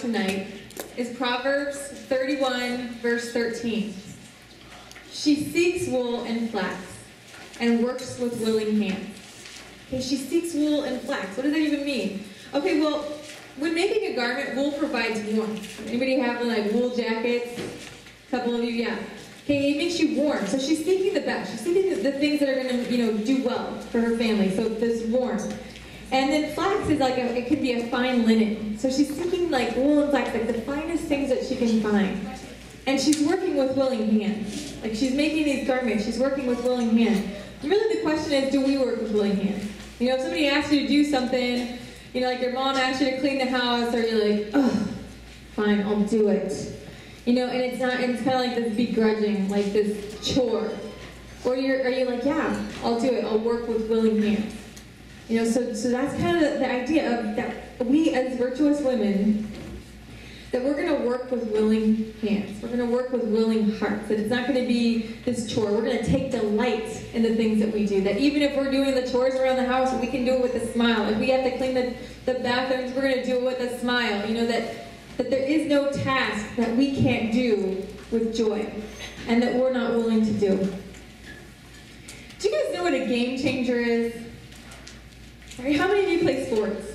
tonight is Proverbs 31, verse 13. She seeks wool and flax and works with willing hands. Okay, she seeks wool and flax. What does that even mean? Okay, well, when making a garment, wool provides warmth. Anybody have like wool jackets? A couple of you, yeah. Okay, it makes you warm. So she's seeking the best. She's seeking the things that are going to, do well for her family. So this warmth. And then flax is like, it could be a fine linen. So she's seeking like wool and flax, like the finest things that she can find. And she's working with willing hands. Like she's making these garments, she's working with willing hands. And really the question is, do we work with willing hands? If somebody asks you to do something, like your mom asks you to clean the house, or you're like, oh, fine, I'll do it. And it's not, and it's kind of like this begrudging, like this chore. Or are you like, yeah, I'll do it, I'll work with willing hands. So that's kind of the idea of that we as virtuous women, that we're going to work with willing hands. We're going to work with willing hearts. That it's not going to be this chore. We're going to take delight in the things that we do. That even if we're doing the chores around the house, we can do it with a smile. If we have to clean the bathrooms, we're going to do it with a smile. That there is no task that we can't do with joy and that we're not willing to do. Do you guys know what a game changer is? Right, how many of you play sports?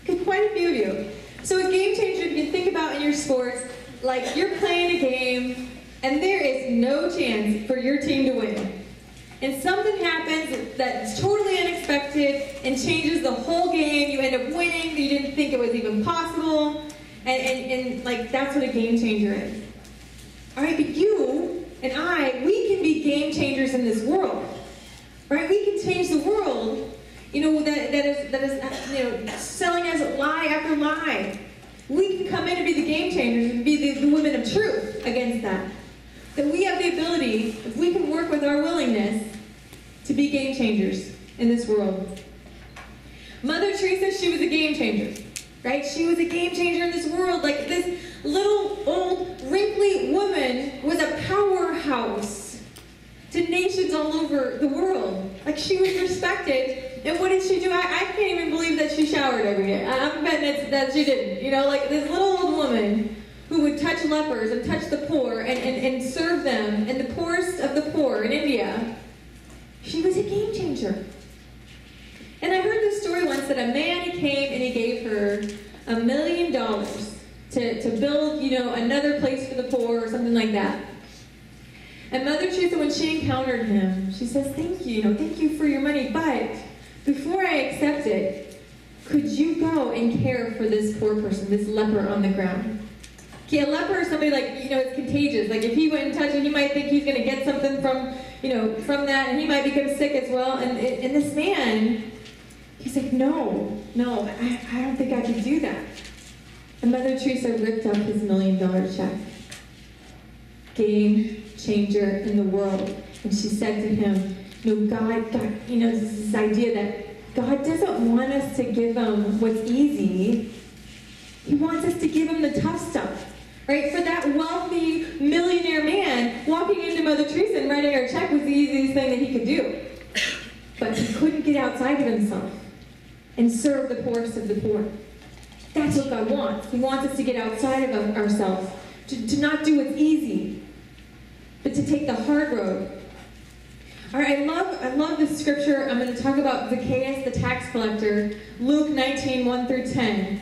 Okay, quite a few of you. So a game changer, if you think about in your sports, like you're playing a game and there is no chance for your team to win. And something happens that's totally unexpected and changes the whole game. You end up winning, you didn't think it was even possible. And like that's what a game changer is. All right, but you and I, we can be game changers in this world. Right? We can change the world. That is selling us lie after lie. We can come in and be the game changers and be the women of truth against that. That we have the ability, if we can work with our willingness, to be game changers in this world. Mother Teresa, she was a game changer. Right? She was a game changer in this world. Like this little old wrinkly woman was a powerhouse to nations all over the world. Like she was respected. And what did she do? I can't even believe that she showered every day. I'm betting that she didn't. Like this little old woman who would touch lepers and touch the poor and serve them, and the poorest of the poor in India. She was a game changer. And I heard this story once that a man came and he gave her $1 million to build, another place for the poor or something like that. And Mother Teresa, when she encountered him, she says, thank you for your money, but before I accept it, could you go and care for this poor person, this leper on the ground? Okay, a leper is somebody like, it's contagious. Like if he went and touched it, he might think he's going to get something from that, and he might become sick as well. And this man, he's like, no, I don't think I could do that. And Mother Teresa ripped up his $1 million check. Game changer in the world. And she said to him, God, this idea that God doesn't want us to give him what's easy. He wants us to give him the tough stuff. Right? For that wealthy millionaire man, walking into Mother Teresa and writing her check was the easiest thing that he could do. But he couldn't get outside of himself and serve the poorest of the poor. That's what God wants. He wants us to get outside of ourselves, to not do what's easy, but to take the hard road. All right, I love this scripture. I'm going to talk about Zacchaeus, the tax collector, Luke 19, 1 through 10.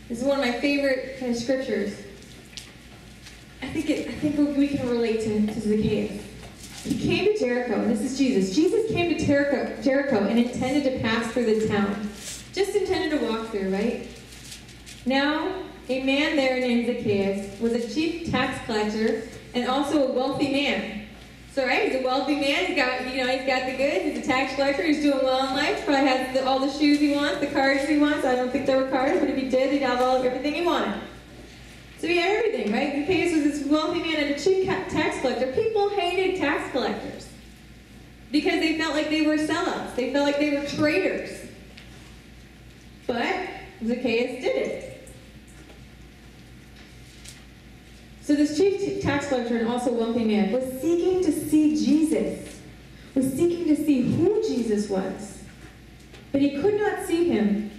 This is one of my favorite kind of scriptures. I think we can relate to Zacchaeus. He came to Jericho, and this is Jesus. Jesus came to Jericho and intended to pass through the town. Just intended to walk through, right? Now, a man there named Zacchaeus was a chief tax collector and also a wealthy man. So, right, he's a wealthy man. He's got the goods. He's a tax collector. He's doing well in life. Probably has all the shoes he wants, the cars he wants. I don't think there were cars, but if he did, he'd have everything he wanted. So he had everything, right? Zacchaeus was this wealthy man and a chief tax collector. People hated tax collectors because they felt like they were sellouts. They felt like they were traitors. But Zacchaeus did it. So this chief tax collector and also wealthy man was seeking to see Jesus, was seeking to see who Jesus was. But he could not see him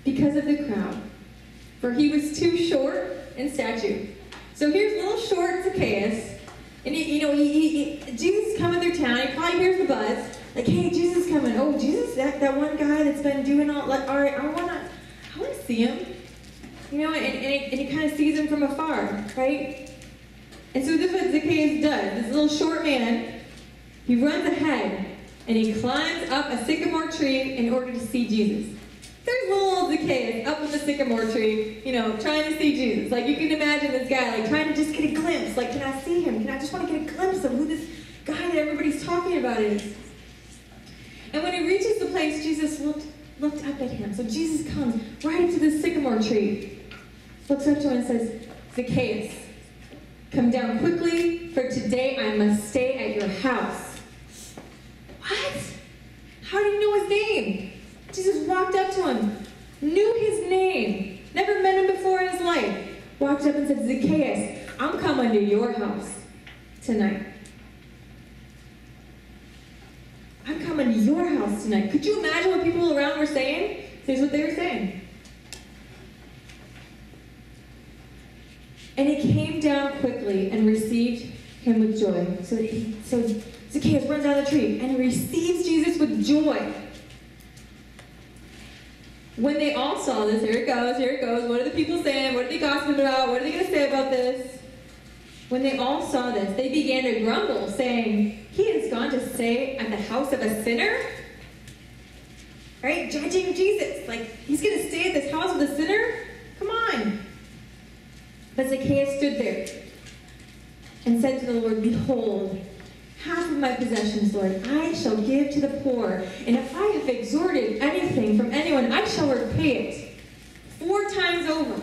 because of the crowd. for he was too short in stature. So here's little short Zacchaeus, and Jesus is coming through town. He probably hears the buzz, like, hey, Jesus is coming. Oh, Jesus, that one guy that's been doing all right, I wanna see him. And he kind of sees him from afar, right? And so this is what Zacchaeus does. This little short man, he runs ahead, and he climbs up a sycamore tree in order to see Jesus. There's little old Zacchaeus up in the sycamore tree, trying to see Jesus. Like, you can imagine this guy, like, trying to just get a glimpse. Like, can I see him? I just want to get a glimpse of who this guy that everybody's talking about is. And when he reaches the place, Jesus looked up at him. So Jesus comes right up to the sycamore tree, looks up to him and says, Zacchaeus, come down quickly, for today I must stay at your house. What? How do you know his name? Jesus walked up to him, knew his name, never met him before in his life. Walked up and said, Zacchaeus, I'm coming to your house tonight. I'm coming to your house tonight. Could you imagine what people around were saying? Here's what they were saying. And he came down quickly and received him with joy. So Zacchaeus runs out of the tree and receives Jesus with joy. When they all saw this, here it goes. What are the people saying? What are they gossiping about? What are they going to say about this? When they all saw this, they began to grumble, saying, he has gone to stay at the house of a sinner? Right? Judging Jesus. Like, he's going to stay at this house with a sinner? Come on. But Zacchaeus stood there and said to the Lord, behold, half of my possessions, Lord, I shall give to the poor. And if I have extorted anything from anyone, I shall repay it 4 times over.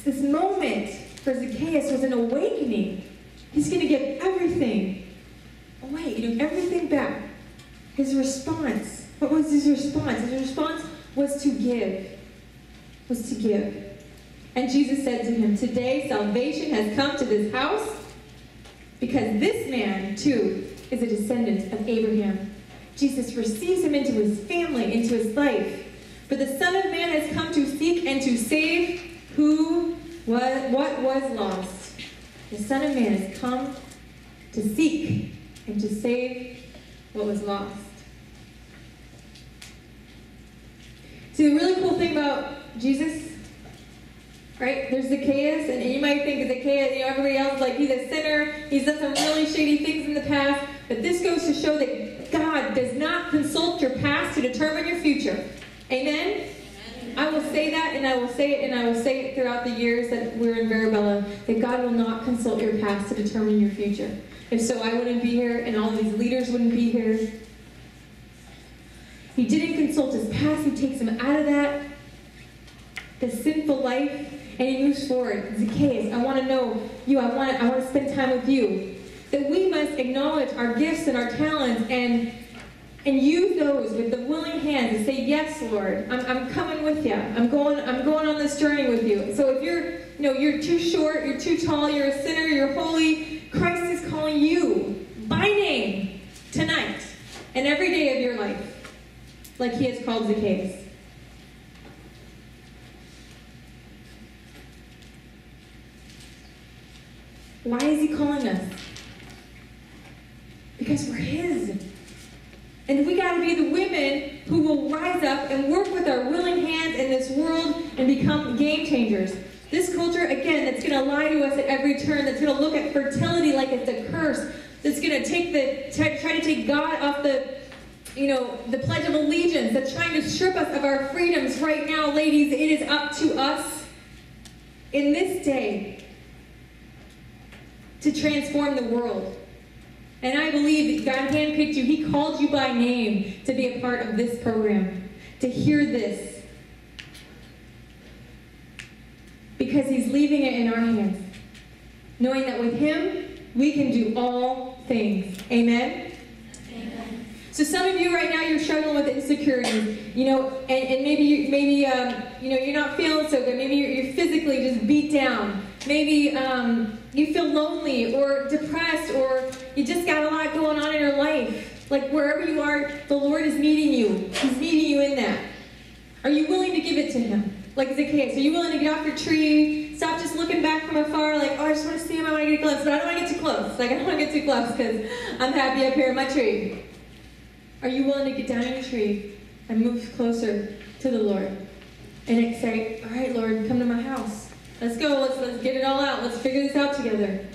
This moment for Zacchaeus was an awakening. He's going to give everything away, everything back. His response, what was his response? His response was to give. And Jesus said to him, today salvation has come to this house, because this man, too, is a descendant of Abraham. Jesus receives him into his family, into his life. For the Son of Man has come to seek and to save what was lost. The Son of Man has come to seek and to save what was lost. See, the really cool thing about Jesus, right? There's Zacchaeus, and you might think of Zacchaeus, everybody else is like, he's a sinner, he's done some really shady things in the past, but this goes to show that God does not consult your past to determine your future. Amen? I will say that, and I will say it, and I will say it throughout the years that we're in Vera, that God will not consult your past to determine your future. If so, I wouldn't be here, and all these leaders wouldn't be here. He didn't consult his past. He takes him out of that, the sinful life, and he moves forward. Zacchaeus, I want to know you. I want to spend time with you. That we must acknowledge our gifts and our talents and use those with the willing hands and say, yes, Lord, I'm coming with you. I'm going on this journey with you. So if you're too short, you're too tall, you're a sinner, you're holy, Christ is calling you by name tonight and every day of your life, like he has called Zacchaeus. Why is he calling us? Because we're his. And we got to be the women who will rise up and work with our willing hands in this world and become game changers. This culture, again, that's going to lie to us at every turn, that's going to look at fertility like it's a curse, that's going to try to take God off the Pledge of Allegiance, that's trying to strip us of our freedoms right now, ladies. It is up to us in this day to transform the world. And I believe that God handpicked you. He called you by name to be a part of this program, to hear this. Because he's leaving it in our hands, knowing that with him, we can do all things. Amen? Amen. So some of you right now, you're struggling with insecurities, and maybe you're not feeling so good. Maybe you're physically just beat down. Maybe you feel lonely or depressed, or you just got a lot going on in your life. Like wherever you are, the Lord is meeting you. He's meeting you in that. Are you willing to give it to Him? Like Zacchaeus, are you willing to get off your tree, stop just looking back from afar, like, oh, I just want to see Him, I want to get a glimpse, but I don't want to get too close. Like, I don't want to get too close because I'm happy up here in my tree. Are you willing to get down in your tree and move closer to the Lord? And say, all right, Lord, come to my house. Let's go, let's get it all out. Let's figure this out together.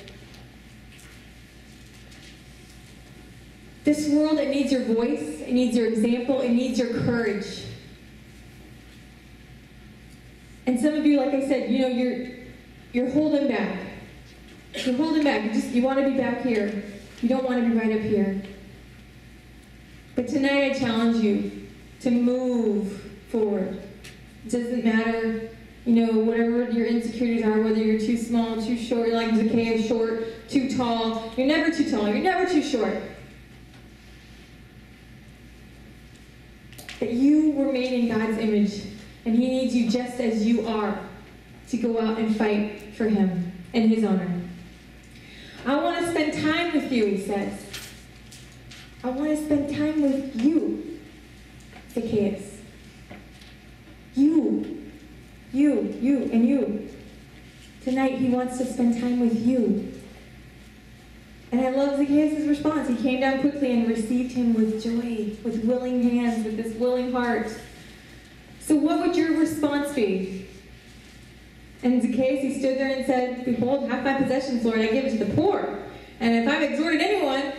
This world, it needs your voice, it needs your example, it needs your courage. And some of you, like I said, you're holding back. You're holding back. You want to be back here. You don't want to be right up here. But tonight I challenge you to move forward. It doesn't matter, whatever your insecurities are, whether you're too small, too short, like Zacchaeus, short, too tall. You're never too tall. You're never too short. That you were made in God's image, and He needs you just as you are to go out and fight for Him and His honor. I want to spend time with you, He says. I want to spend time with you, Zacchaeus. You, and you. Tonight, He wants to spend time with you. And I love Zacchaeus' response. He came down quickly and received Him with joy, with willing hands, with this willing heart. So what would your response be? And Zacchaeus, he stood there and said, behold, half my possessions, Lord, I give it to the poor. And if I've exhorted anyone,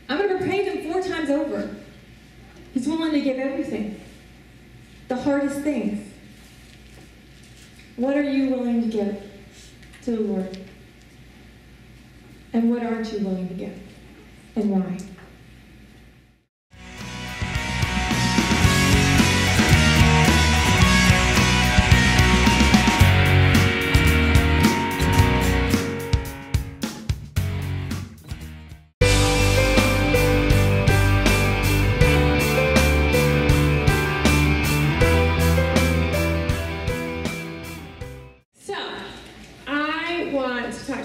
I'm going to repay them 4 times over. He's willing to give everything. The hardest things. What are you willing to give to the Lord? And what aren't you willing to give? And why?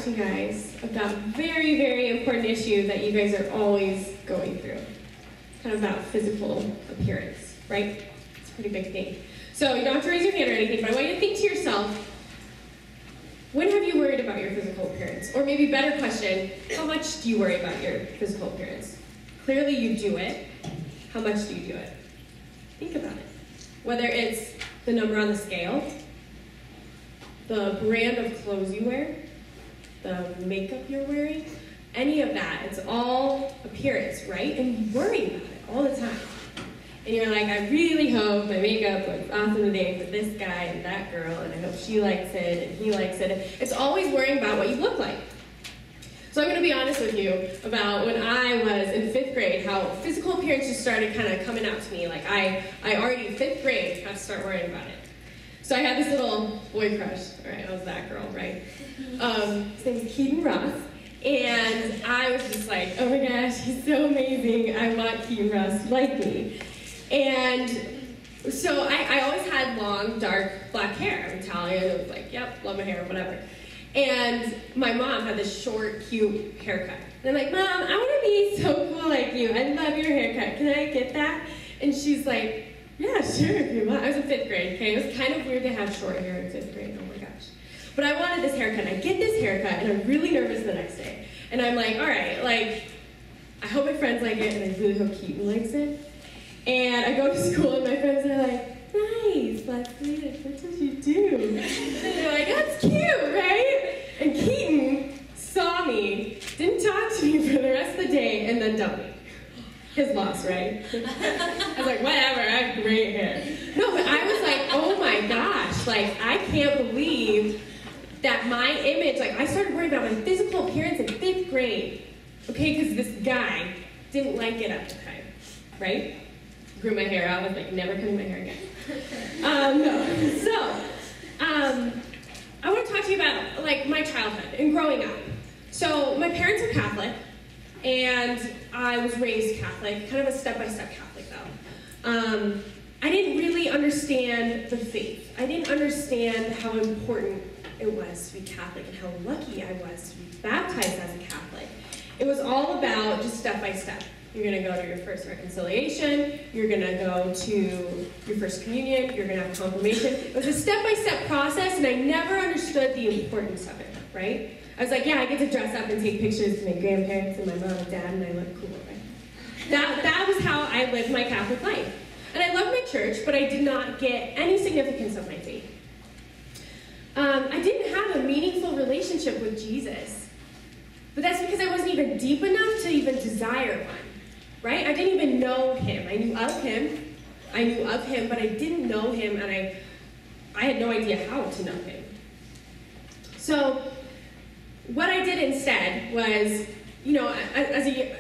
You guys about a very, very important issue that you guys are always going through. It's kind of about physical appearance, right? It's a pretty big thing. So you don't have to raise your hand or anything, but I want you to think to yourself, when have you worried about your physical appearance? Or maybe better question, how much do you worry about your physical appearance? Clearly you do it. How much do you do it? Think about it. Whether it's the number on the scale, the brand of clothes you wear, the makeup you're wearing, any of that. It's all appearance, right? And you worry about it all the time. And you're like, I really hope my makeup looks awesome today for this guy and that girl, and I hope she likes it and he likes it. It's always worrying about what you look like. So I'm going to be honest with you about when I was in 5th grade, how physical appearance just started kind of coming out to me. Like I already in 5th grade had to start worrying about it. So I had this little boy crush. All right, I was that girl, right? His name was Keaton Ross. And I was just like, oh my gosh, he's so amazing. I want Keaton Ross to like me. And so I always had long, dark, black hair. I'm Italian. I was like, yep, love my hair, whatever. And my mom had this short, cute haircut. And I'm like, Mom, I want to be so cool like you. I love your haircut. Can I get that? And she's like, yeah, sure, if you want. I was in 5th grade, okay? It was kind of weird to have short hair in 5th grade. Oh my gosh. But I wanted this haircut. I get this haircut, and I'm really nervous the next day. And I'm like, all right, like, I hope my friends like it, and I really hope Keaton likes it. And I go to school, and my friends are like, nice, Leslie, that's what you do. And they're like, that's cute, right? And Keaton saw me, didn't talk to me for the rest of the day, and then dumped me. His loss, right? I was like, whatever, I have great hair. No, but I was like, oh my gosh, like, I can't believe that my image, like, I started worrying about my physical appearance in 5th grade, okay, because this guy didn't like it at the time, right? Grew my hair out, I was like, never cutting my hair again. I want to talk to you about, like, my childhood and growing up. So, my parents are Catholic, and I was raised Catholic, kind of a step-by-step Catholic, though. I didn't really understand the faith. I didn't understand how important it was to be Catholic and how lucky I was to be baptized as a Catholic. It was all about just step-by-step. You're going to go to your first reconciliation. You're going to go to your first communion. You're going to have confirmation. It was a step-by-step process, and I never understood the importance of it, right? I was like, yeah, I get to dress up and take pictures with my grandparents and my mom and dad, and I look cool, right? That was how I lived my Catholic life. And I loved my church, but I did not get any significance of my faith. I didn't have a meaningful relationship with Jesus. But that's because I wasn't even deep enough to even desire one, right? I didn't even know him. I knew of him, but I didn't know him, and I had no idea how to know him. So what I did instead was, you know,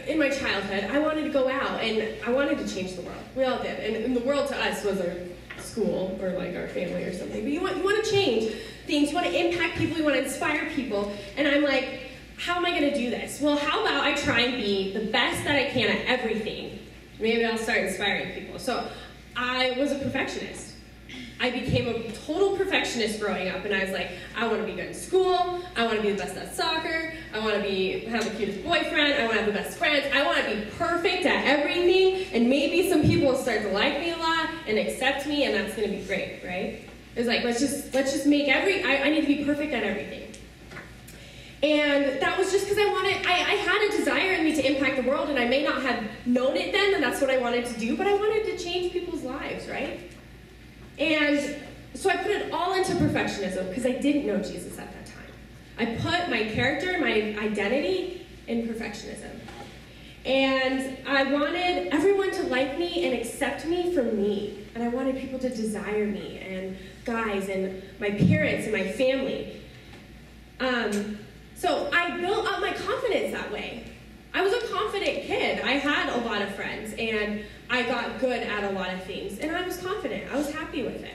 in my childhood, I wanted to go out, and I wanted to change the world. We all did. And the world to us was our school or like our family or something. But you want to change things. You want to impact people. You want to inspire people. And I'm like, how am I going to do this? Well, how about I try and be the best that I can at everything? Maybe I'll start inspiring people. So I was a perfectionist. I became a total perfectionist growing up, and I was like, I want to be good in school. I want to be the best at soccer. I want to have the cutest boyfriend. I want to have the best friends. I want to be perfect at everything, and maybe some people will start to like me a lot and accept me, and that's going to be great, right? It was like, let's just make I need to be perfect at everything. And that was just because I had a desire in me to impact the world, and I may not have known it then, and that's what I wanted to do, but I wanted to change people's lives, right? And so I put it all into perfectionism because I didn't know Jesus at that time. I put my character, my identity in perfectionism. And I wanted everyone to like me and accept me for me. And I wanted people to desire me, and guys, and my parents, and my family. So I built up my confidence that way. I was a confident kid. I had a lot of friends, and I got good at a lot of things, and I was confident. I was happy with it.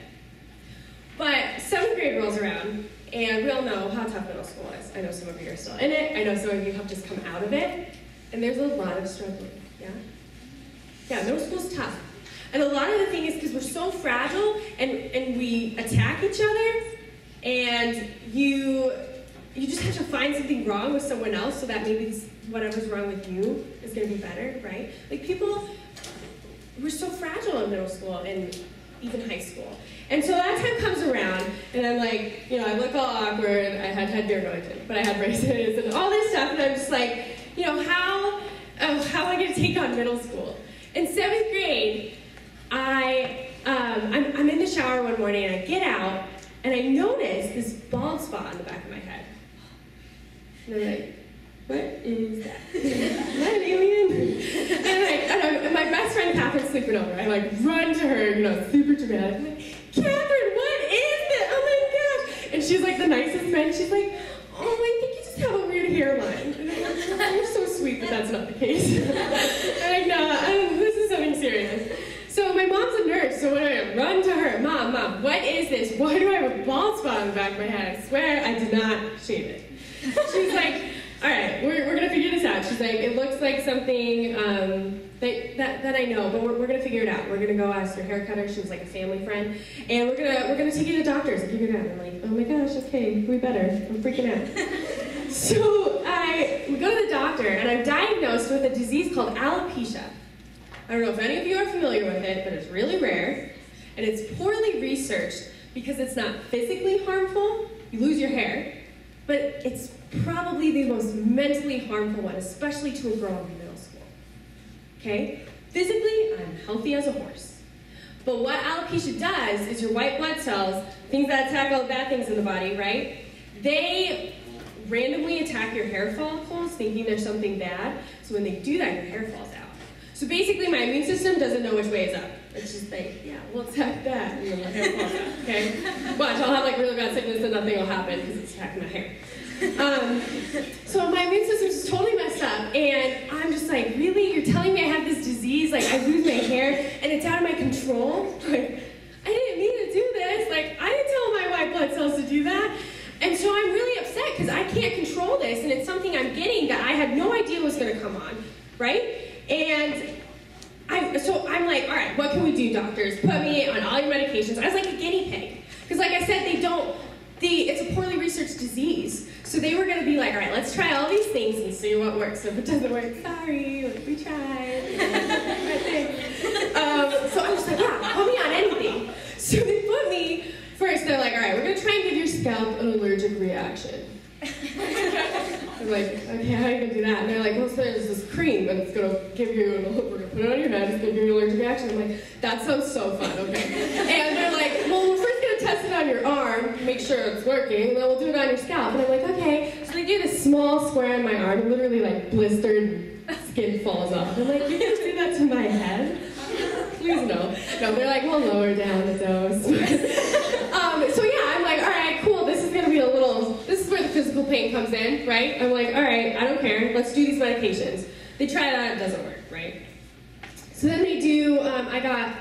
But 7th grade rolls around, and we all know how tough middle school is. I know some of you are still in it. I know some of you have just come out of it, and there's a lot of struggling, yeah? Yeah, middle school's tough. And a lot of the thing is because we're so fragile, and we attack each other, and you just have to find something wrong with someone else so that maybe whatever's wrong with you is going to be better, right? Like we're so fragile in middle school and even high school. And so that time comes around, and I'm like, you know, I look all awkward. I had beer going, but I had braces and all this stuff, and I'm just like, you know, how am I going to take on middle school? In 7th grade, I'm in the shower one morning, and I get out, and I notice this bald spot on the back of my head. And I'm like, what is that? Is that an alien? And my best friend Catherine's sleeping over. I like run to her, you know, super dramatic. I'm like, Catherine, what is that? Oh my gosh! And she's like the nicest friend. She's like, oh, I think you just have a weird hairline. And I'm like, you're so sweet, but that's not the case. And this is something serious. So my mom's a nurse, so when I run to her, Mom, what is this? Why do I have a bald spot on the back of my head? I swear I did not shave it. She's like, all right, we're going to figure this out. She's like, it looks like something that I know, but we're going to figure it out. We're going to go ask your hair cutter. She was like a family friend. And we're gonna take you to doctors and figure it out. I'm like, oh my gosh, okay, we better. I'm freaking out. So we go to the doctor, and I'm diagnosed with a disease called alopecia. I don't know if any of you are familiar with it, but it's really rare. And it's poorly researched because it's not physically harmful. You lose your hair. But it's probably the most mentally harmful one, especially to a girl in middle school. Okay? Physically, I'm healthy as a horse. But what alopecia does is your white blood cells, things that attack all the bad things in the body, right? They randomly attack your hair follicles, thinking there's something bad. So when they do that, your hair falls out. So basically, my immune system doesn't know which way is up. It's just like, yeah, we'll attack that, and then my hair falls out, okay? Watch, I'll have like really bad sickness and nothing will happen because it's attacking my hair. So my immune system's just totally messed up, and I'm just like, really? You're telling me I have this disease? Like, I lose my hair, and it's out of my control? Like, I didn't mean to do this. Like, I didn't tell my white blood cells to do that. And so I'm really upset because I can't control this, and it's something I'm getting that I had no idea was going to come on, right? And so I'm like, all right, what can we do, doctors? Put me on all your medications. I was like a guinea pig. Because like I said, it's a poorly researched disease. So they were going to be like, all right, let's try all these things and see what works. So if it doesn't work, sorry, like, we tried. So I was like, yeah, put me on anything. So they put me, first they're like, all right, we're going to try and give your scalp an allergic reaction. I'm like, okay, how are you going to do that? And they're like, well, so there's this cream, and it's going to give you, we're going to put it on your head, it's going to give you an allergic reaction. I'm like, that sounds so fun, okay. And they're like, well, we're first going to test it on your arm, make sure it's working, and then we'll do it on your scalp. And I'm like, okay. So they do this small square on my arm, and literally like blistered skin falls off. I'm like, you're going to do that to my head? Please no. No, they're like, we'll lower down the dose. So yeah, I'm like, all right, cool, this is gonna be a little, this is where the physical pain comes in, right? I'm like, all right, I don't care, let's do these medications. They try that, it doesn't work, right? So then they do, I got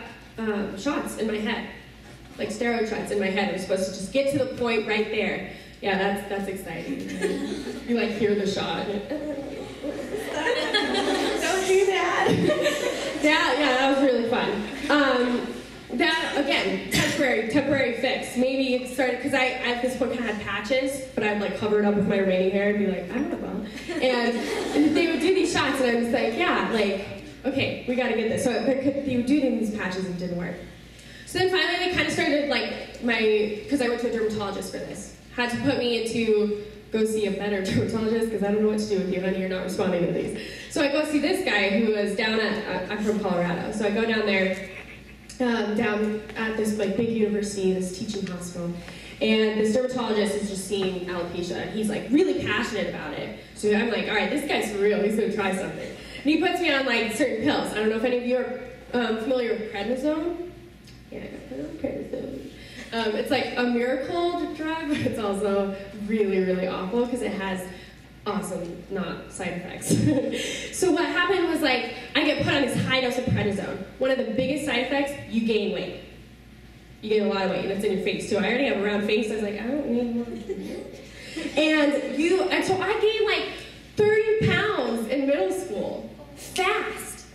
shots in my head, like steroid shots in my head. I'm supposed to just get to the point right there. Yeah, that's exciting. You like hear the shot. Don't do that. Yeah, that was really fun. That, again, temporary fix. Maybe it started, because I, at this point, kind of had patches, but I'd, like, cover it up with my rainy hair and be like, I don't know, well. And they would do these shots, and I was like, yeah, like, okay, we gotta get this. So they would do it in these patches, and it didn't work. So then finally, they kind of started, like, because I went to a dermatologist for this, had to put me into go see a better dermatologist, because I don't know what to do with you, honey, you're not responding to these. So I go see this guy who was down at, I'm from Colorado, so I go down there, down at this like big university, this teaching hospital, and this dermatologist is just seeing alopecia, and he's like really passionate about it. So I'm like, all right, this guy's for real, he's gonna try something. And he puts me on like certain pills. I don't know if any of you are familiar with prednisone. Yeah, I got put on prednisone. It's like a miracle drug, but it's also really, really awful because it has awesome, not side effects. So what happened was like, I get put on this high dose of prednisone. One of the biggest side effects, you gain weight. You gain a lot of weight, and it's in your face too. I already have a round face, I was like, I don't need more. And so I gained like 30 pounds in middle school, fast.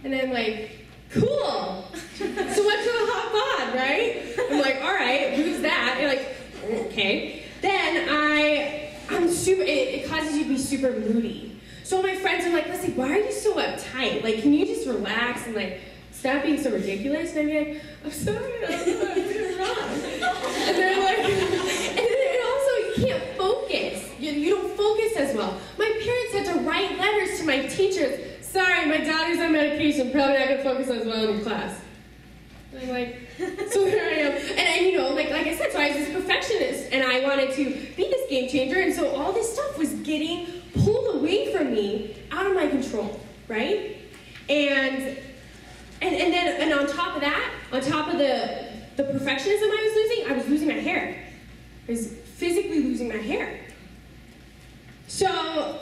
And I'm like, cool. So what's the hot bod, right? I'm like, all right, who's that? And you're like, okay. Then I'm super, it causes you to be super moody. So my friends are like, Leslie, why are you so uptight? Like, can you just relax and like, stop being so ridiculous? And I'm like, I'm sorry, I don't know what I'm doing wrong. And they're like, and then also you can't focus. You don't focus as well. My parents had to write letters to my teachers. Sorry, my daughter's on medication, probably not gonna focus as well in your class. And I'm like, so here I am. And you know, like I said, so I was this perfectionist, and I wanted to be this game changer, and so all this stuff was getting pulled away from me, out of my control, right? And on top of that, on top of the perfectionism I was losing my hair. I was physically losing my hair. So,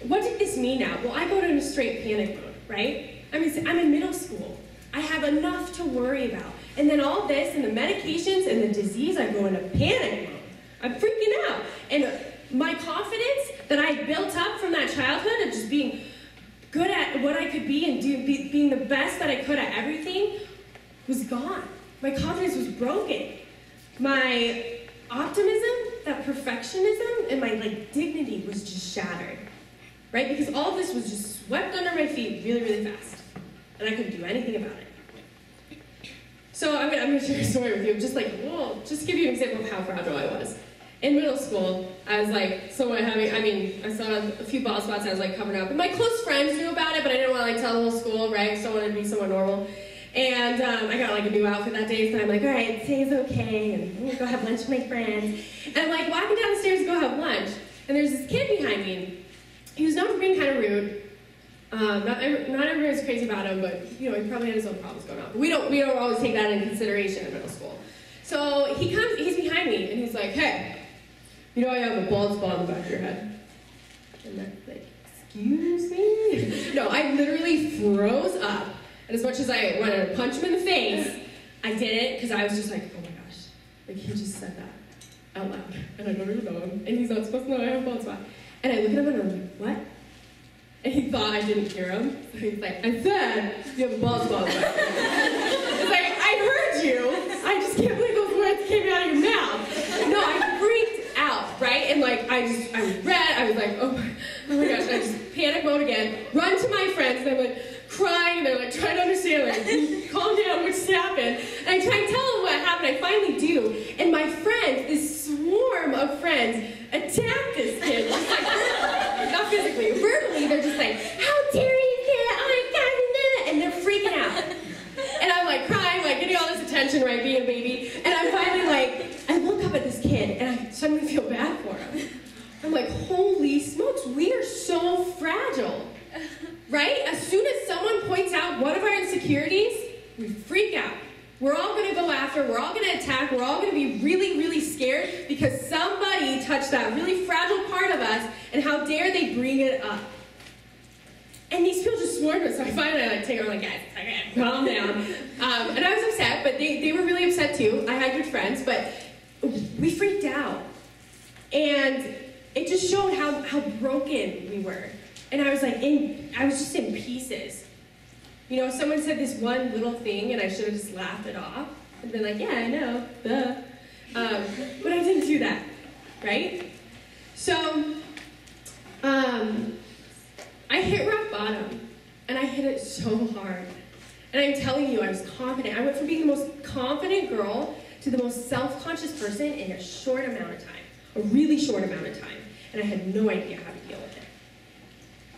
what did this mean now? Well, I go into straight panic mode, right? I'm in middle school. I have enough to worry about. And then all this, and the medications, and the disease, I go into panic mode. I'm freaking out. And my confidence that I built up from that childhood of just being good at what I could be and being the best that I could at everything was gone. My confidence was broken. My optimism, that perfectionism, and my dignity was just shattered. Right? Because all of this was just swept under my feet really, really fast. And I couldn't do anything about it. So I'm gonna share a story with you. Just give you an example of how fragile I was. In middle school, I was like, I saw a few bald spots, I was like covered up. And my close friends knew about it, but I didn't want to tell the whole school, right? So I wanted to be somewhat normal. And I got a new outfit that day, so I'm like, all right, today's okay, and I'm gonna go have lunch with my friends. And I'm like walking down the stairs to go have lunch, and there's this kid behind me. He was known for being kind of rude. Not everyone was crazy about him, but he probably had his own problems going on. But we don't always take that into consideration in middle school. So he's behind me, and he's like, hey, I have a bald spot on the back of your head. And I'm like, excuse me? No, I literally froze up. And as much as I wanted to punch him in the face, I didn't, because I was just like, oh my gosh. Like, he just said that out loud. And I don't even know him. And he's not supposed to know I have a bald spot. And I look at him and I'm like, what? And he thought I didn't hear him. So he's like, I said, you have a bald spot on the back. It's like, I heard you. I just can't believe those words came out of your mouth. No, I freaked out, right? And I I just panic mode again, run to my friends, and I'm like crying, and they're like trying to understand, like, calm down, what just happened? And I try and tell them what happened, I finally do, and my friends, this swarm of friends, attack this kid, just like verbally, not physically, verbally, they're just like, how dare you say that, oh my God, and they're freaking out. And I'm like crying, like getting all this attention, right, being a baby, and I'm finally like, I look up at this kid, and I suddenly feel bad for him. I'm like, holy smokes, we are so fragile, right? As soon as someone points out one of our insecurities, we freak out. We're all going to go after, we're all going to attack, we're all going to be really, really scared because somebody touched that really fragile part of us, and how dare they bring it up. And these people just swarmed us, so I finally take them, like, guys, okay, calm down. And I was upset, but they were really upset too. I had good friends, but we freaked out. And it just showed how broken we were. And I was like, I was just in pieces. You know, someone said this one little thing, and I should have just laughed it off. And been like, yeah, I know, duh. But I didn't do that, right? So, I hit rock bottom, and I hit it so hard. And I'm telling you, I was confident. I went from being the most confident girl to the most self-conscious person in a short amount of time, a really short amount of time. And I had no idea how to deal with it.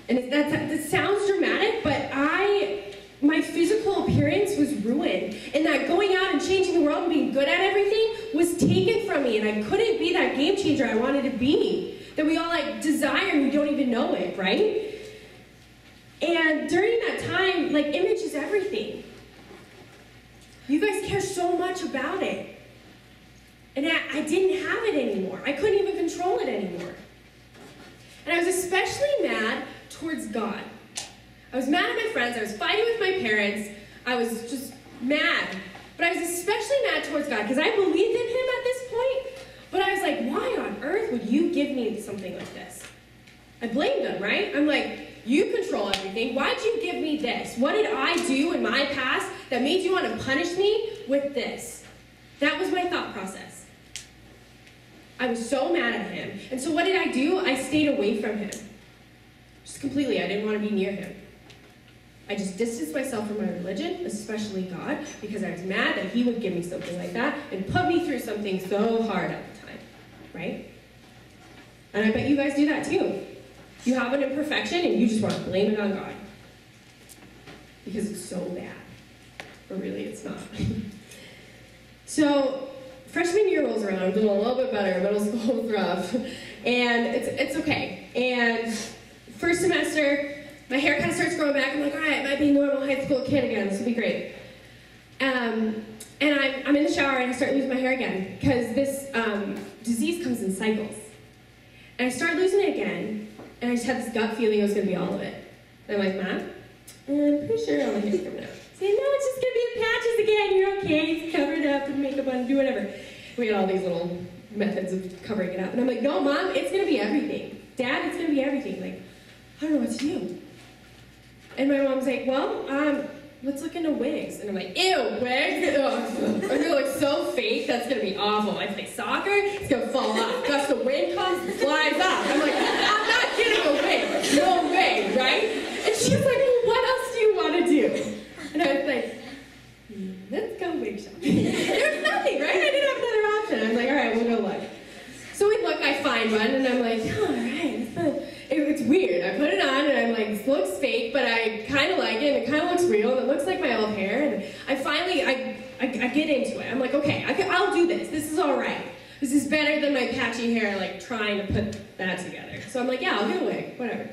And that sounds dramatic, but my physical appearance was ruined. And that going out and changing the world and being good at everything was taken from me. And I couldn't be that game changer I wanted to be, that we all like desire and we don't even know it, right? And during that time, like, image is everything. You guys care so much about it. And I didn't have it anymore. I couldn't even control it anymore. And I was especially mad towards God. I was mad at my friends. I was fighting with my parents. I was just mad. But I was especially mad towards God because I believed in him at this point. But I was like, why on earth would you give me something like this? I blamed him, right? I'm like, you control everything. Why'd you give me this? What did I do in my past that made you want to punish me with this? That was my thought process. I was so mad at him. And so what did I do? I stayed away from him. Just completely. I didn't want to be near him. I just distanced myself from my religion, especially God, because I was mad that he would give me something like that and put me through something so hard at the time, right? And I bet you guys do that too. You have an imperfection and you just want to blame it on God because it's so bad. But really, it's not. So, freshman year rolls around. I'm doing a little bit better. Middle school was rough. And it's okay. And first semester, my hair kind of starts growing back. I'm like, all right, I might be a normal high school kid again. This will be great. And I'm in the shower and I start losing my hair again because this disease comes in cycles. And I start losing it again. And I just had this gut feeling it was going to be all of it. And I'm like, Mom, I'm pretty sure all the hair's coming out. Say, no, it's just going to be in patches again. You're okay. Just cover it up, put makeup on, do whatever. We had all these little methods of covering it up. And I'm like, no, Mom, it's going to be everything. Dad, it's going to be everything. Like, I don't know what to do. And my mom's like, well, let's look into wigs. And I'm like, ew, wigs? Ugh. They're gonna look so fake, that's gonna be awful. I play soccer, it's gonna fall off. Gust of wind comes, it flies off. I'm like, I'm not getting a wig. No way, right? And she's like, well, what else do you want to do? And I was like, let's go wig shopping. There's nothing, right? I didn't have another option. I'm like, all right, we'll go look. So we look, I find one, and I'm like, all right, it's weird. I put it on, and I'm like, this looks fake, but I kind of like it, and it kind of looks real, and it looks like my old hair, and I finally get into it. I'm like, okay, I'll do this. This is all right. This is better than my patchy hair, like, trying to put that together. So I'm like, yeah, I'll get a wig, whatever.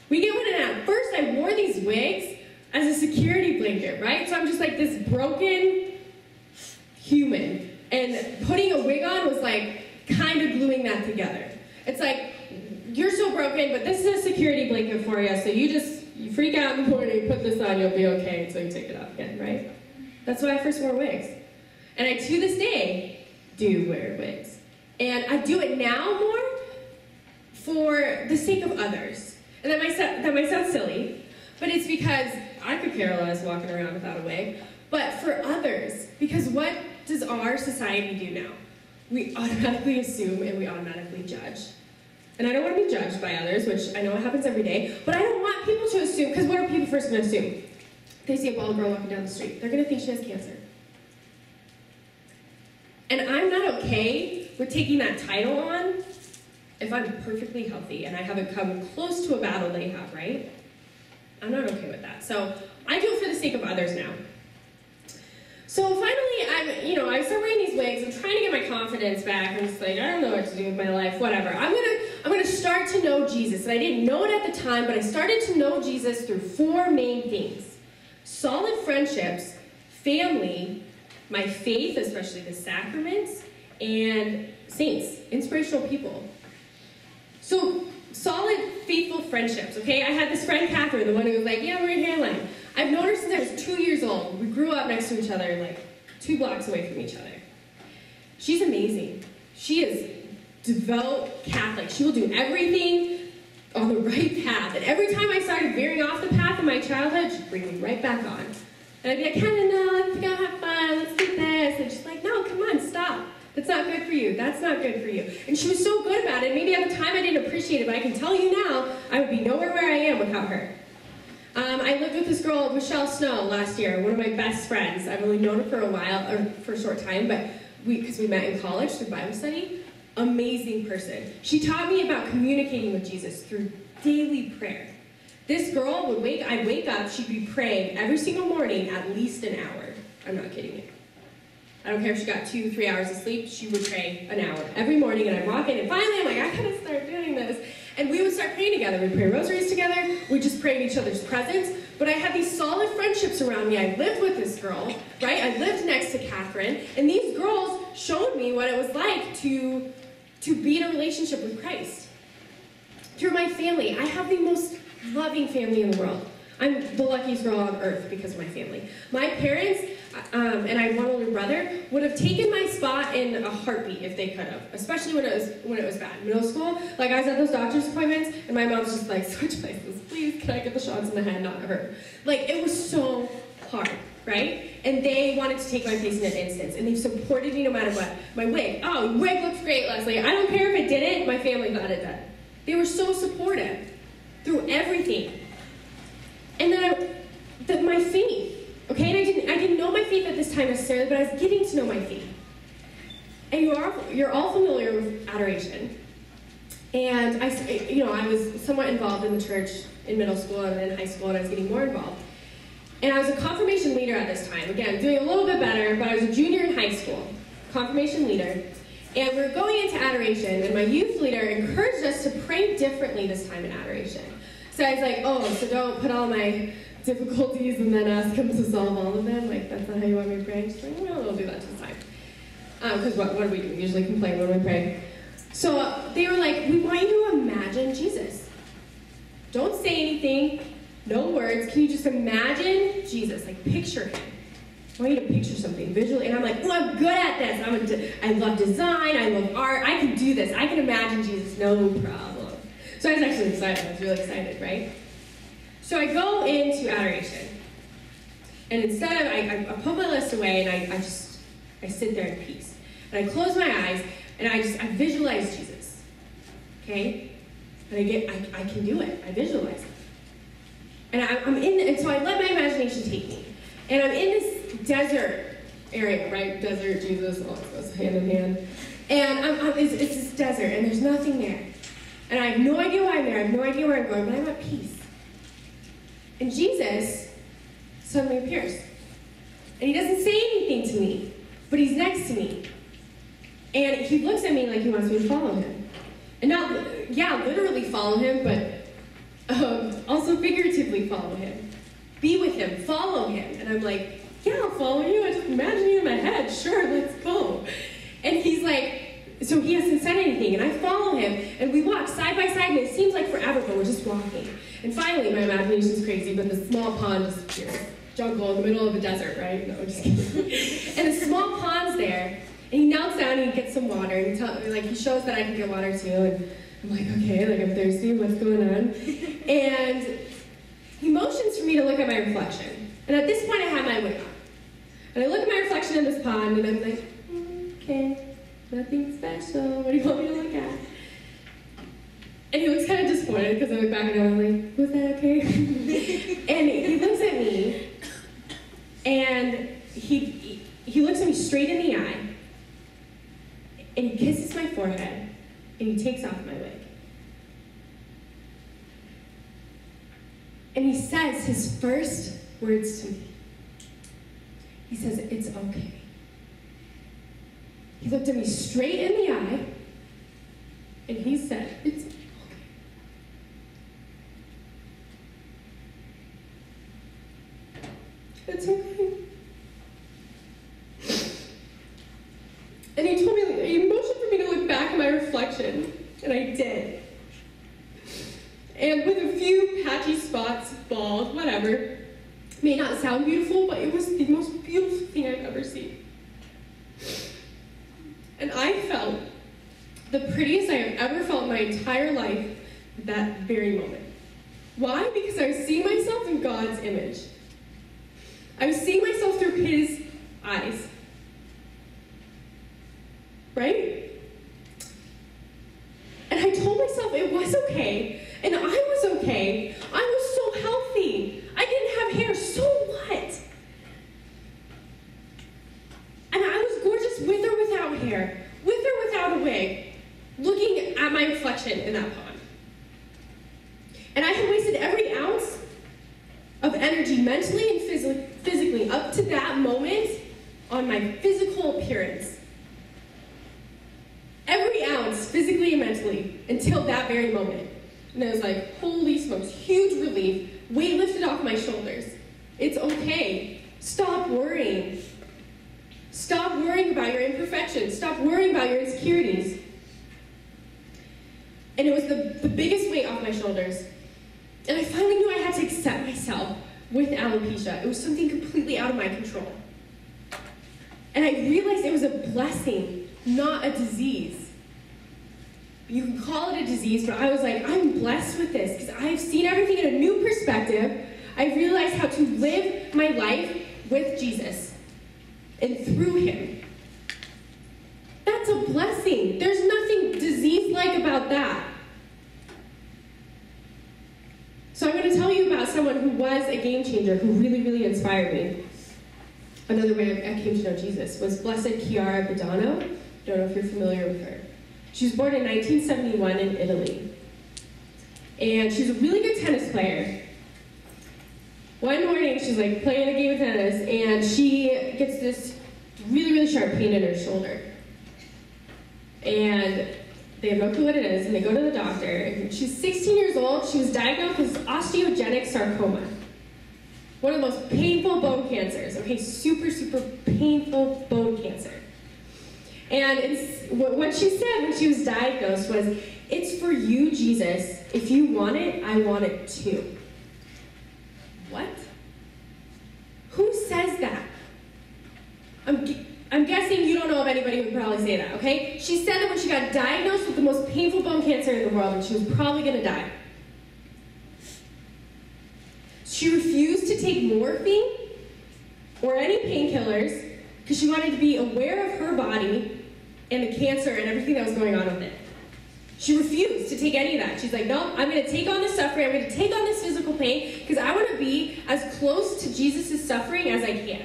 We get one, and at first I wore these wigs as a security blanket, right? So I'm just like this broken human, and putting a wig on was like kind of gluing that together. It's like, you're so broken, but this is a security blanket for you, so you freak out in the morning, put this on, you'll be okay until you take it off again, right? That's why I first wore wigs. And I, to this day, do wear wigs. And I do it now more for the sake of others. And that might sound silly, but it's because I could care less walking around without a wig, but for others, because what does our society do now? We automatically assume and we automatically judge. And I don't want to be judged by others, which I know happens every day, but I don't want people to assume, because what are people first going to assume? They see a bald girl walking down the street. They're going to think she has cancer. And I'm not okay with taking that title on if I'm perfectly healthy and I haven't come close to a battle they have, right? I'm not okay with that. So I do it for the sake of others now. So finally, I start wearing these wigs. I'm trying to get my confidence back. I'm just like, I don't know what to do with my life, whatever. I'm gonna start to know Jesus. And I didn't know it at the time, but I started to know Jesus through 4 main things: solid friendships, family, my faith, especially the sacraments, and saints, inspirational people. So, solid, faithful friendships, okay? I had this friend, Catherine, the one who was like, yeah, we're in hairline. I've known her since I was 2 years old. We grew up next to each other, like 2 blocks away from each other. She's amazing. She is devout Catholic. She will do everything on the right path. And every time I started veering off the path in my childhood, she'd bring me right back on. And I'd be like, Hannah, no, let's go have fun, let's do this. And she's like, no, come on, stop. That's not good for you. That's not good for you. And she was so good about it. Maybe at the time I didn't appreciate it, but I can tell you now, I would be nowhere where I am without her. I lived with this girl, Michelle Snow, last year, one of my best friends. I've only known her for a while, or for a short time, but because we met in college through Bible study. Amazing person. She taught me about communicating with Jesus through daily prayer. This girl would I'd wake up, she'd be praying every single morning at least an hour. I'm not kidding you. I don't care if she got 2-3 hours of sleep, she would pray an hour every morning, and I'd walk in, and finally I'm like, I gotta start doing this. And we would start praying together. We'd pray rosaries together, we'd just pray in each other's presence. But I had these solid friendships around me. I lived with this girl, right? I lived next to Catherine, and these girls showed me what it was like to be in a relationship with Christ. Through my family, I have the most loving family in the world. I'm the luckiest girl on earth because of my family. My parents, and I have one older brother, would have taken my spot in a heartbeat if they could have, especially when it was bad. Middle school, like I was at those doctor's appointments, and my mom's just like, switch places, please, can I get the shots in the head, not her? Like, it was so hard, right? And they wanted to take my place in an instance, and they've supported me no matter what. My wig, oh, wig looks great, Leslie. I don't care if it didn't, my family thought it did. They were so supportive through everything. And then my faith, okay? And I didn't know my faith at this time necessarily, but I was getting to know my faith. And you're all familiar with adoration. And I was somewhat involved in the church in middle school and in high school, and I was getting more involved. And I was a confirmation leader at this time. Again, doing a little bit better, but I was a junior in high school, confirmation leader. And we were going into adoration, and my youth leader encouraged us to pray differently this time in adoration. So I was like, oh, so don't put all my difficulties and then ask him to solve all of them? Like, that's not how you want me to pray? She's like, well, we'll do that this time. Because what do? We usually complain when we pray. So they were like, we want you to imagine Jesus. Don't say anything, no words. Can you just imagine Jesus? Like, picture him. I want you to picture something visually. And I'm like, oh, I'm good at this. I love design. I love art. I can do this. I can imagine Jesus, no problem. So I was actually excited. I was really excited, right? So I go into adoration. And instead of, I put my list away, and I sit there in peace. And I close my eyes, and I visualize Jesus. Okay? And I can do it. I visualize it. And so I let my imagination take me. And I'm in this desert area, right? Desert, Jesus, all this goes hand in hand. And it's this desert, and there's nothing there. And I have no idea why I'm there. I have no idea where I'm going, but I'm at peace. And Jesus suddenly appears. And he doesn't say anything to me, but he's next to me. And he looks at me like he wants me to follow him. And not, literally follow him, but also figuratively follow him. Be with him, follow him. And I'm like, yeah, I'll follow you. I just imagine you in my head. Sure, let's go. And he's like, so he hasn't said anything, and I follow him, and we walk side by side, and it seems like forever, but we're just walking. And finally, my imagination's crazy, but the small pond disappears. Jungle in the middle of a desert, right? No, I'm just kidding. And the small pond's there, and he knelt down and he gets some water, and he shows that I can get water too, and I'm like, okay, like I'm thirsty, what's going on? And he motions for me to look at my reflection. And at this point, I have my wig on. And I look at my reflection in this pond, and I'm like, okay. Nothing special. What do you want me to look at? excited because I look back and I'm like, was that okay? And he looks at me, and he looks at me straight in the eye, and he kisses my forehead, and he takes off my wig. And he says his first words to me. He says, "It's okay." He looked at me straight in the eye, and he said, "It's okay." It's okay. And he told me, he motioned for me to look back at my reflection, and I did. And with a few patchy spots, bald, whatever, may not sound beautiful, but it was the most beautiful thing I've ever seen. And I felt the prettiest I have ever felt in my entire life at that very moment. Why? Because I was seeing myself in God's image. I was seeing myself through his eyes. Right? And I told myself it was okay, and I was okay. I was so healthy. I didn't have hair, so what? And I was gorgeous with or without hair, with or without a wig, looking at my reflection in that pond. And I had wasted every ounce of energy, mentally and physically, up to that moment on my physical appearance. Every ounce, physically and mentally, until that very moment. And I was like, holy smokes, huge relief, weight lifted off my shoulders. It's okay. Stop worrying. Stop worrying about your imperfections. Stop worrying about your insecurities. And it was the biggest weight off my shoulders. And I finally knew I had to accept myself with alopecia. It was something completely out of my control. And I realized it was a blessing, not a disease. You can call it a disease, but I was like, I'm blessed with this because I've seen everything in a new perspective. I've realized how to live my life with Jesus and through him. That's a blessing. There's nothing disease-like about that. So I'm going to tell you about someone who was a game changer, who really, really inspired me. Another way I came to know Jesus was Blessed Chiara Badano. I don't know if you're familiar with her. She was born in 1971 in Italy. And she's a really good tennis player. One morning, she's like playing a game of tennis, and she gets this really, really sharp pain in her shoulder. And they have no clue what it is, and they go to the doctor. And she's 16 years old. She was diagnosed with osteogenic sarcoma. One of the most painful bone cancers. Okay, super, super painful bone cancer. And what she said when she was diagnosed was, "It's for you, Jesus. If you want it, I want it too." What? Who says that? I'm guessing you don't know of anybody who would probably say that, okay? She said that when she got diagnosed with the most painful bone cancer in the world, and she was probably going to die. She refused to take morphine or any painkillers because she wanted to be aware of her body and the cancer and everything that was going on with it. She refused to take any of that. She's like, no, I'm going to take on this suffering. I'm going to take on this physical pain because I want to be as close to Jesus' suffering as I can.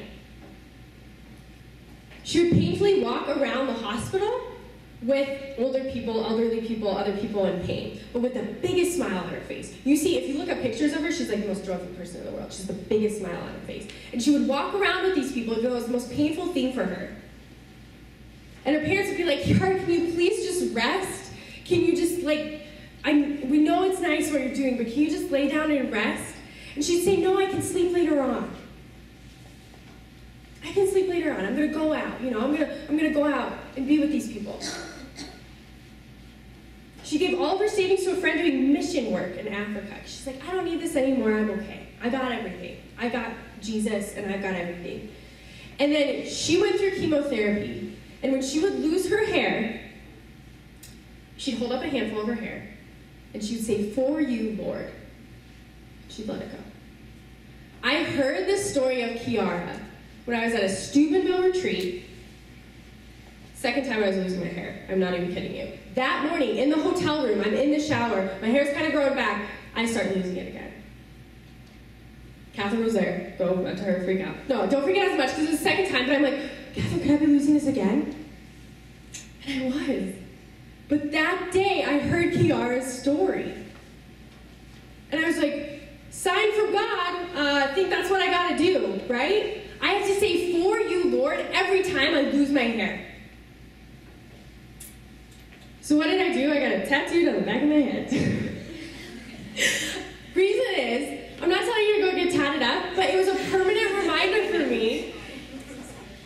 She would painfully walk around the hospital with older people, elderly people, other people in pain, but with the biggest smile on her face. You see, if you look at pictures of her, she's like the most joyful person in the world. She's the biggest smile on her face. And she would walk around with these people, even though it was the most painful thing for her. And her parents would be like, Kiara, can you please just rest? Can you just, we know it's nice what you're doing, but can you just lay down and rest? And she'd say, no, I can sleep later on. I can sleep later on. I'm going to go out. I'm going to go out and be with these people. She gave all of her savings to a friend doing mission work in Africa. She's like, I don't need this anymore. I'm okay. I got everything. I got Jesus, and I've got everything. And then she went through chemotherapy. And when she would lose her hair, she'd hold up a handful of her hair, and she would say, "For you, Lord." She'd let it go. I heard this story of Kiara when I was at a Steubenville retreat. Second time I was losing my hair. I'm not even kidding you. that morning, in the hotel room, I'm in the shower, my hair's kind of growing back, I start losing it again. Catherine was there. Go up to her, freak out. No, don't freak out as much because it was the second time, but I'm like, Catherine, could I be losing this again? And I was. But that day, I heard Kiara's story. And I was like, sign from God, I think that's what I gotta do, right? I have to say, for you, Lord, every time I lose my hair. So what did I do? I got it tattooed on the back of my head. Reason is, I'm not telling you to go get tatted up, but it was a permanent reminder for me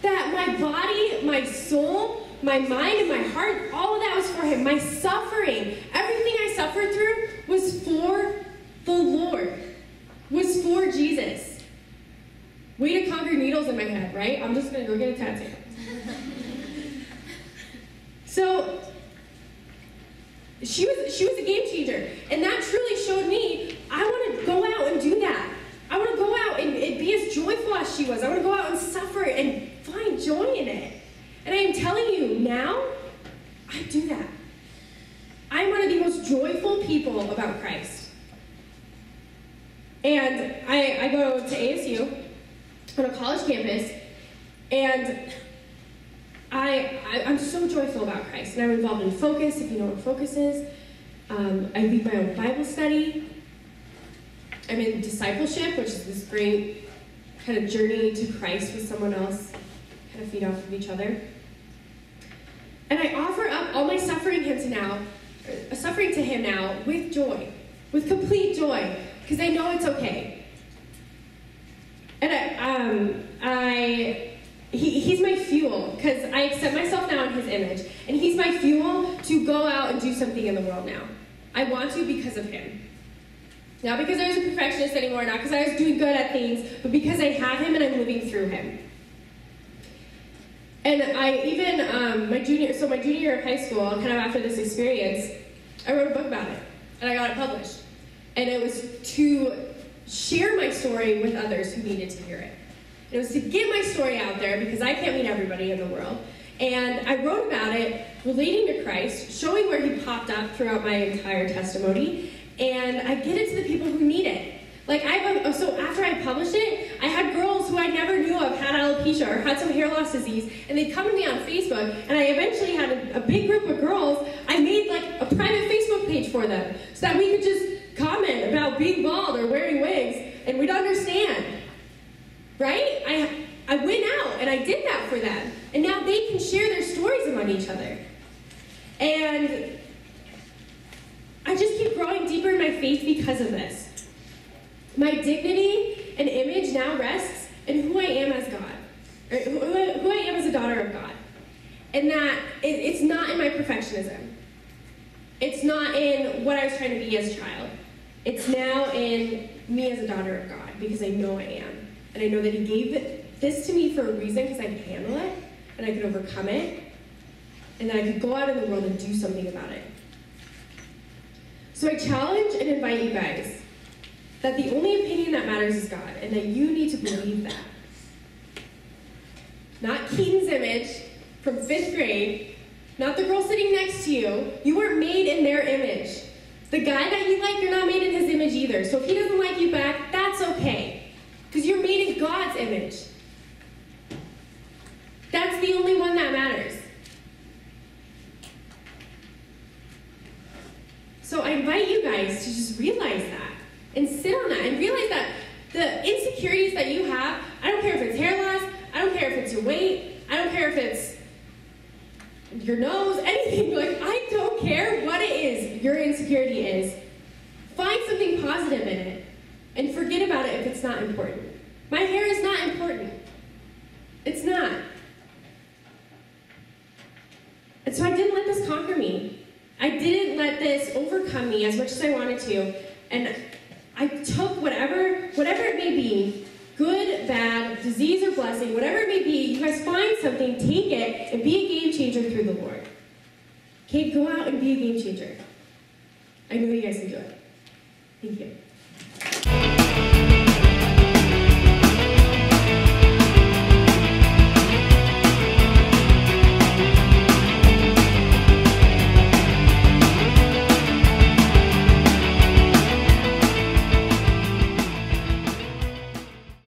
that my body, my soul, my mind, and my heart, all of that was for him. My suffering, everything I suffered through was for the Lord, was for Jesus. Way to conquer needles in my head, right? I'm just going to go get a tattoo. So, she was a game changer. And that truly showed me, I want to go out and do that. I want to go out and be as joyful as she was. I want to go out and suffer and find joy in it. And I am telling you, now, I do that. I'm one of the most joyful people about Christ. And I go to ASU on a college campus, and I'm so joyful about Christ. And I'm involved in Focus, if you know what Focus is. I lead my own Bible study. I'm in discipleship, which is this great kind of journey to Christ with someone else, kind of feed off of each other. And I offer up all my suffering to him now with joy, with complete joy, because I know it's okay. And he's my fuel, because I accept myself now in his image, and he's my fuel to go out and do something in the world now. I want to because of him. Not because I was a perfectionist anymore, not because I was doing good at things, but because I have him and I'm living through him. And I even, my junior year of high school, kind of after this experience, I wrote a book about it, and I got it published. And it was to share my story with others who needed to hear it. It was to get my story out there, because I can't meet everybody in the world. And I wrote about it, relating to Christ, showing where he popped up throughout my entire testimony, and I get it to the people who need it. Like, so after I published it, I had girls who I never knew of had alopecia or had some hair loss disease, and they'd come to me on Facebook, and I eventually had a big group of girls. I made like a private Facebook page for them, so that we could just comment about being bald or wearing wigs, and we'd understand. Right? I went out and I did that for them. And now they can share their stories among each other. And I just keep growing deeper in my faith because of this. My dignity and image now rests in who I am as God. Or who I am as a daughter of God. And that it's not in my perfectionism. It's not in what I was trying to be as a child. It's now in me as a daughter of God, because I know I am. And I know that he gave this to me for a reason, because I could handle it, and I could overcome it, and that I could go out in the world and do something about it. So I challenge and invite you guys that the only opinion that matters is God, and that you need to believe that. Not Keaton's image from 5th grade, not the girl sitting next to you. You weren't made in their image. The guy that you like, you're not made in his image either. So if he doesn't like you back, that's okay. Because you're made in God's image. That's the only one that matters. So I invite you guys to just realize that. And sit on that. And realize that the insecurities that you have, I don't care if it's hair loss, I don't care if it's your weight, I don't care if it's your nose, anything. Like, I don't care what it is your insecurity is. Find something positive in it. And forget about it if it's not important. My hair is not important. It's not. And so I didn't let this conquer me. I didn't let this overcome me as much as I wanted to. And I took whatever it may be, good, bad, disease or blessing, whatever it may be, you guys find something, take it, and be a game changer through the Lord. Okay, go out and be a game changer. I know you guys can do it. Thank you.